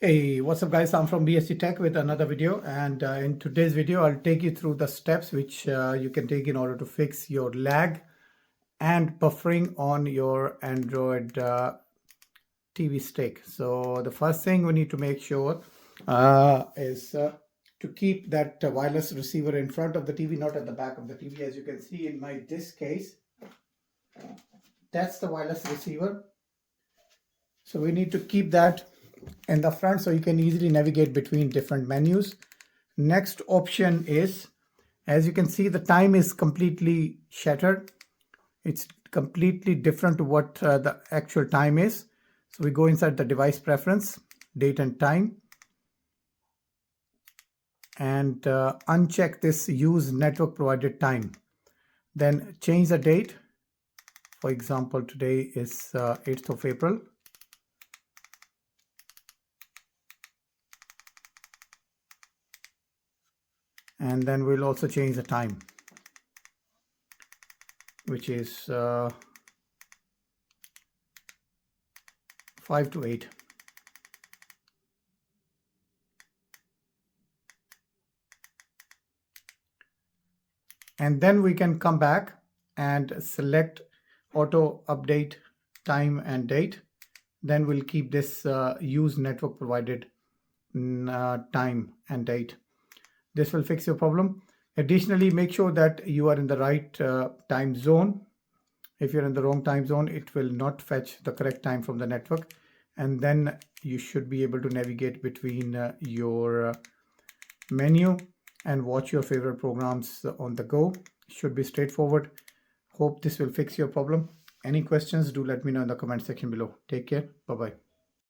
Hey, what's up guys? I'm from BSc Tech with another video, and in today's video I'll take you through the steps which you can take in order to fix your lag and buffering on your Android TV stick. So the first thing we need to make sure is to keep that wireless receiver in front of the TV, not at the back of the TV. As you can see in my this case, that's the wireless receiver. So we need to keep that in the front so you can easily navigate between different menus. Next option is, as you can see, the time is completely shattered. It's completely different to what the actual time is. So we go inside the device preference, date and time, and uncheck this use network provided time. Then change the date. For example, today is 8th of April. And then we'll also change the time, which is 5 to 8. And then we can come back and select auto update time and date. Then we'll keep this use network provided time and date. This will fix your problem. Additionally, make sure that you are in the right time zone. If you're in the wrong time zone, it will not fetch the correct time from the network. And then you should be able to navigate between your menu and watch your favorite programs on the go. Should be straightforward. Hope this will fix your problem. Any questions, do let me know in the comment section below. Take care. Bye-bye.